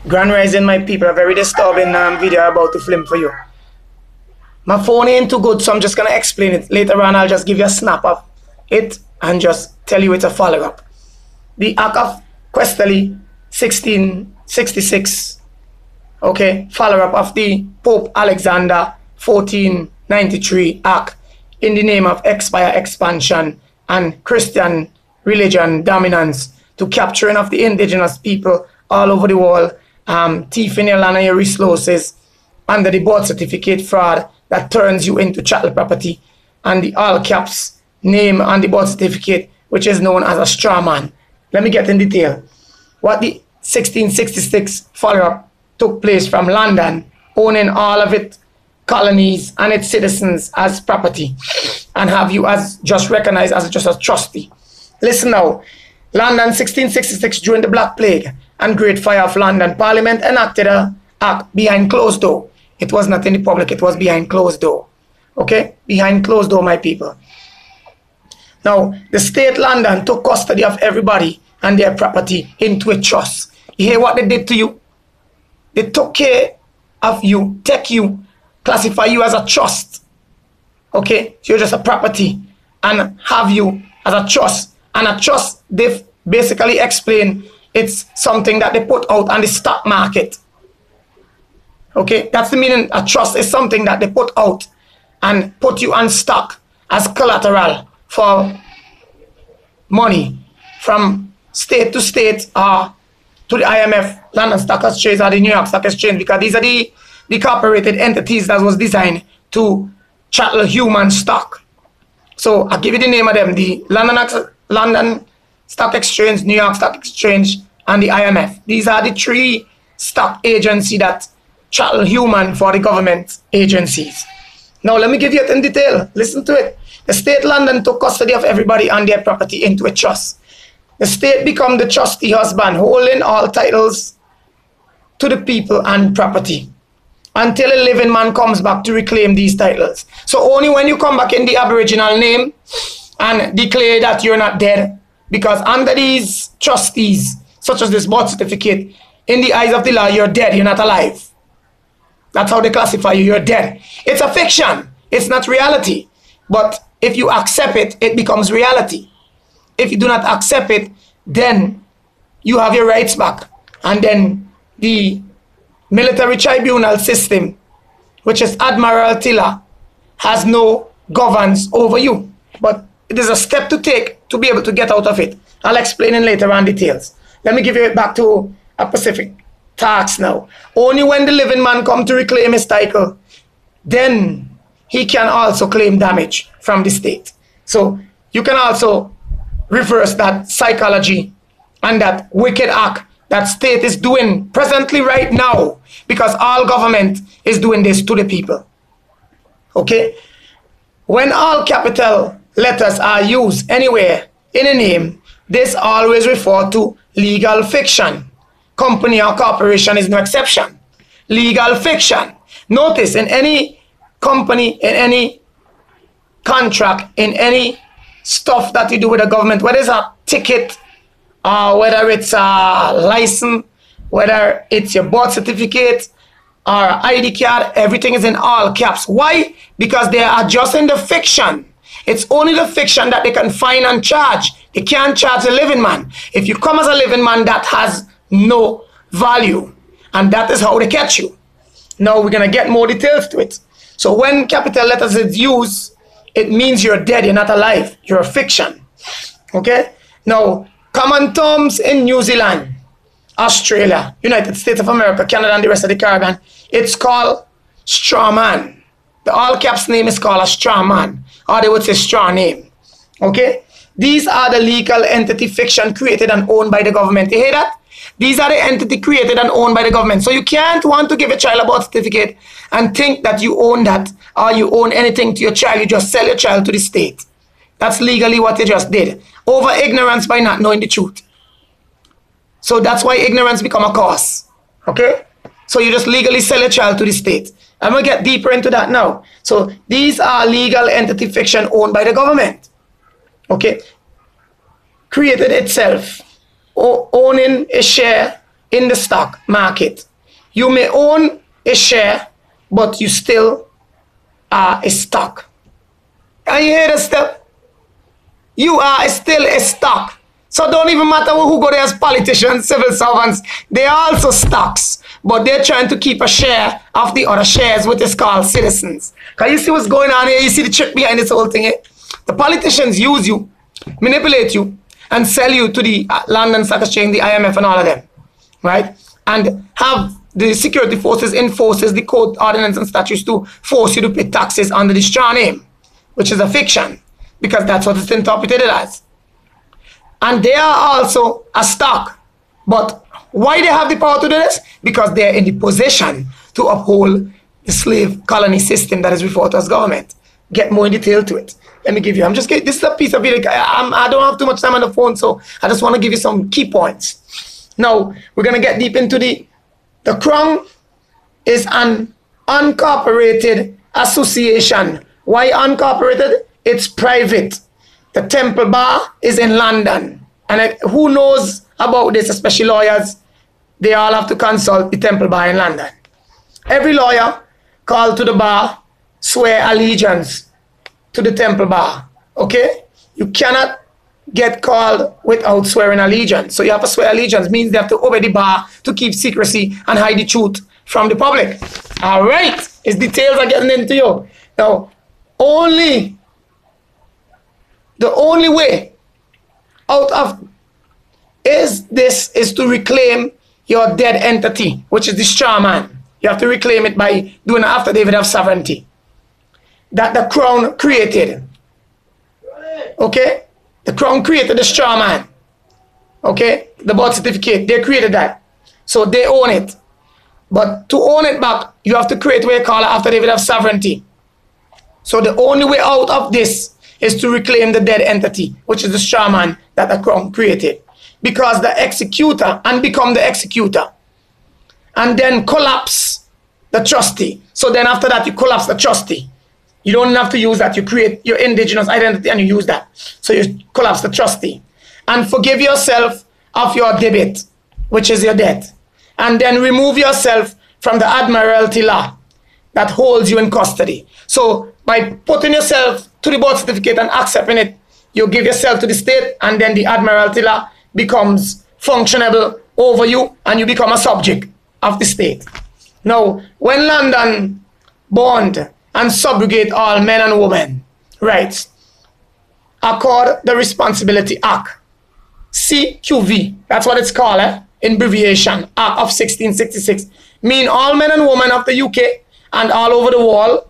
Grand Rising, my people, a very disturbing video I'm about to film for you. My phone ain't too good, so I'm just gonna explain it. Later on, I'll just give you a snap of it and just tell you it's a follow-up. The Act of Questely 1666, okay, follow-up of the Pope Alexander 1493 Act in the name of empire expansion and Christian religion dominance to capturing of the indigenous people all over the world, thieving your land and your resources under the birth certificate fraud that turns you into chattel property, and the all caps name on the birth certificate, which is known as a straw man. Let me get in detail. What the 1666 follow-up took place from London, owning all of its colonies and its citizens as property, and have you as just recognized as just a trustee. Listen now. London 1666, during the Black Plague and Great Fire of London, Parliament enacted an act behind closed door. It was not in the public, it was behind closed door. Okay? Behind closed door, my people. Now, the state London took custody of everybody and their property into a trust. You hear what they did to you? They took care of you, take you, classify you as a trust. Okay? So you're just a property and have you as a trust. And a trust, they basically explain it's something that they put out on the stock market. Okay, that's the meaning. A trust is something that they put out and put you on stock as collateral for money from state to state or to the IMF, London Stock Exchange, or the New York Stock Exchange, because these are the corporated entities that was designed to chattel human stock. So I'll give you the name of them: the London Stock Exchange, New York Stock Exchange, and the IMF. These are the three stock agencies that chattel human for the government agencies. Now let me give you it in detail. Listen to it. The state London took custody of everybody and their property into a trust. The state become the trustee husband, holding all titles to the people and property until a living man comes back to reclaim these titles. So only when you come back in the Aboriginal name and declare that you're not dead, because under these trustees, such as this birth certificate, in the eyes of the law, you're dead, you're not alive. That's how they classify you, you're dead. It's a fiction, it's not reality. But if you accept it, it becomes reality. If you do not accept it, then you have your rights back. And then the military tribunal system, which is Admiralty, has no governance over you. But it is a step to take to be able to get out of it. I'll explain in later on details. Let me give you back to a specific task now. Only when the living man come to reclaim his title, then he can also claim damage from the state. So you can also reverse that psychology and that wicked act that state is doing presently right now, because all government is doing this to the people. Okay? When all capital letters are used anywhere in a name, this always refer to legal fiction. Company or corporation is no exception. Legal fiction. Notice, in any company, in any contract, in any stuff that you do with the government, whether it's a ticket, whether it's a license, whether it's your birth certificate or ID card, everything is in all caps. Why? Because they are adjusting the fiction. It's only the fiction that they can find and charge. They can't charge a living man. If you come as a living man, that has no value. And that is how they catch you. Now we're going to get more details to it. So when capital letters is used, it means you're dead, you're not alive. You're a fiction. Okay? Now, common terms in New Zealand, Australia, United States of America, Canada, and the rest of the Caribbean, it's called straw man. The all caps name is called a straw man, or they would say straw name. Okay? These are the legal entity fiction created and owned by the government. You hear that? These are the entity created and owned by the government. So you can't want to give a child a birth certificate and think that you own that or you own anything to your child. You just sell your child to the state. That's legally what they just did. Over ignorance by not knowing the truth. So that's why ignorance become a cause. Okay? So you just legally sell your child to the state. I'm going to get deeper into that now. So these are legal entity fiction owned by the government. Okay? Created itself, owning a share in the stock market. You may own a share, but you still are a stock. And you hear the step? You are still a stock. So it don't even matter who go there as politicians, civil servants. They are also stocks. But they're trying to keep a share of the other shares, which is called citizens. Can you see what's going on here? You see the trick behind this whole thing here? The politicians use you, manipulate you, and sell you to the London Stock Exchange, the IMF, and all of them. Right? And have the security forces enforces the code, ordinance, and statutes to force you to pay taxes under the straw name, which is a fiction, because that's what it's interpreted as. And they are also a stock. But why they have the power to do this? Because they're in the position to uphold the slave colony system that is referred to as government. Get more in detail to it. Let me give you, this is a piece of video. I don't have too much time on the phone, so I just want to give you some key points. Now, we're going to get deep into the Crown is an uncorporated association. Why uncorporated? It's private. The Temple Bar is in London. And who knows about this, especially lawyers? They all have to consult the Temple Bar in London. Every lawyer called to the bar swear allegiance to the Temple Bar. Okay? You cannot get called without swearing allegiance. So you have to swear allegiance. Means they have to obey the bar to keep secrecy and hide the truth from the public. All right. Its details are getting into you. Now, the only way out of this is to reclaim your dead entity, which is the straw man. You have to reclaim it by doing an affidavit of sovereignty that the Crown created. Okay? The Crown created the straw man. Okay? The birth certificate, they created that. So they own it. But to own it back, you have to create what you call an affidavit of sovereignty. So the only way out of this is to reclaim the dead entity, which is the straw man that the Crown created. Because the executor, and become the executor, and then collapse the trustee. So then after that, you collapse the trustee. You don't have to use that. You create your indigenous identity and you use that. So you collapse the trustee. And forgive yourself of your debit, which is your debt. And then remove yourself from the Admiralty law that holds you in custody. So by putting yourself to the birth certificate and accepting it, you give yourself to the state, and then the Admiralty law becomes functionable over you, and you become a subject of the state. Now, when London bond and subrogate all men and women rights, accord the Responsibility Act, CQV, that's what it's called, in abbreviation, Act of 1666, mean all men and women of the UK and all over the world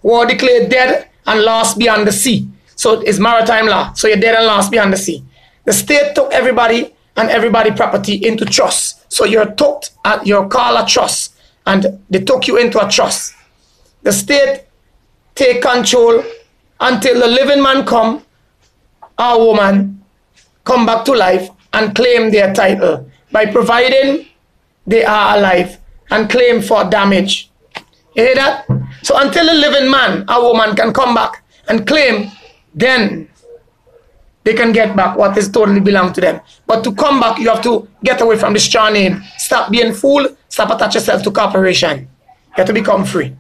were declared dead and lost beyond the sea. So it's maritime law. So you're dead and lost beyond the sea. The state took everybody and everybody property into trust. So you're called a trust, and they took you into a trust. The state take control until the living man come, or woman, come back to life and claim their title by providing they are alive and claim for damage. You hear that? So until the living man or woman can come back and claim, then they can get back what is totally belong to them. But to come back, you have to get away from the straw name. Stop being fool. Stop attach yourself to corporation. You have to become free.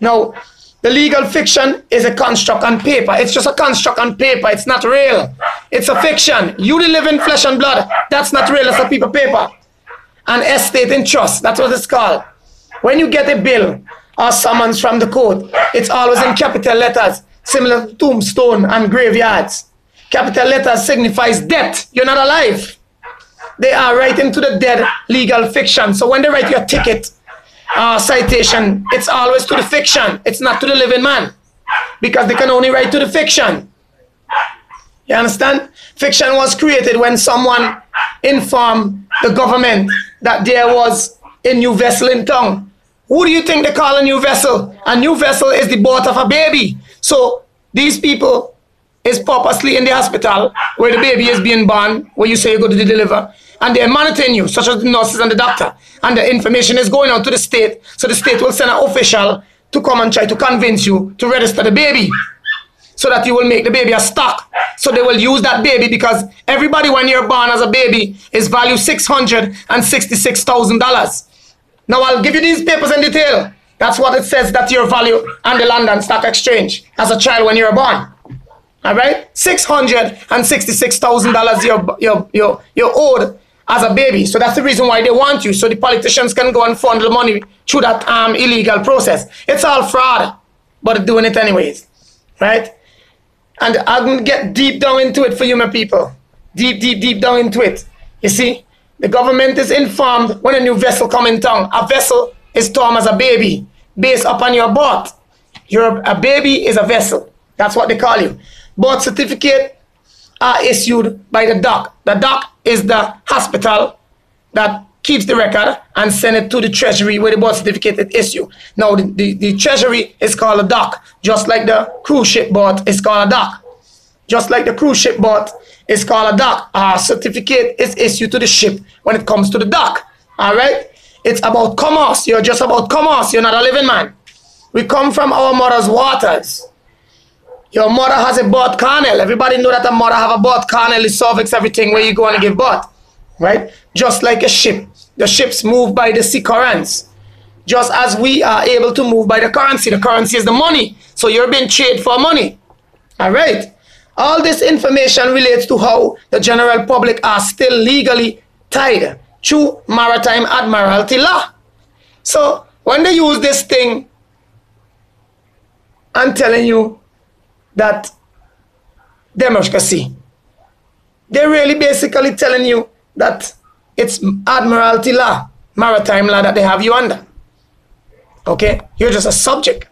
Now, the legal fiction is a construct on paper. It's just a construct on paper. It's not real. It's a fiction. You, the living flesh and blood, that's not real. It's a piece of paper. An estate in trust, that's what it's called. When you get a bill or summons from the court, it's always in capital letters, similar to tombstone and graveyards. Capital letters signifies death. You're not alive. They are writing to the dead legal fiction. So when they write your ticket, citation, it's always to the fiction. It's not to the living man, because they can only write to the fiction. You understand? Fiction was created when someone informed the government that there was a new vessel in town. Who do you think they call a new vessel? A new vessel is the birth of a baby. So these people is purposely in the hospital where the baby is being born, where you say you go to deliver, and they're monitoring you, such as the nurses and the doctor, and the information is going out to the state, so the state will send an official to come and try to convince you to register the baby. so that you will make the baby a stock. So they will use that baby because everybody when you're born as a baby is valued $666,000. Now I'll give you these papers in detail. That's what it says that your value on the London Stock Exchange as a child when you're born. All right, $666,000 you're owed as a baby. So that's the reason why they want you. So the politicians can go and fund the money through that illegal process. It's all fraud, but they're doing it anyways, right? And I'm going to get deep down into it for you, my people. Deep down into it. You see, the government is informed when a new vessel comes in town. A vessel is termed as a baby based upon your birth. A baby is a vessel. That's what they call you. Birth certificate are issued by the doc. The doc is the hospital that keeps the record and send it to the treasury where the birth certificate is issued. Now the treasury is called a doc, just like the cruise ship boat is called a doc. Just like the cruise ship boat is called a doc. Our certificate is issued to the ship when it comes to the dock. All right? It's about commerce. You're just about commerce. You're not a living man. We come from our mother's waters. Your mother has a birth canal. Everybody know that a mother have a birth canal, the cervix, everything where you go and give birth. Right? Just like a ship. The ships move by the sea currents. Just as we are able to move by the currency. The currency is the money. So you're being traded for money. All right? All this information relates to how the general public are still legally tied through maritime admiralty law. So when they use this thing, I'm telling you that democracy, they're really basically telling you that it's admiralty law, maritime law that they have you under. Okay? You're just a subject.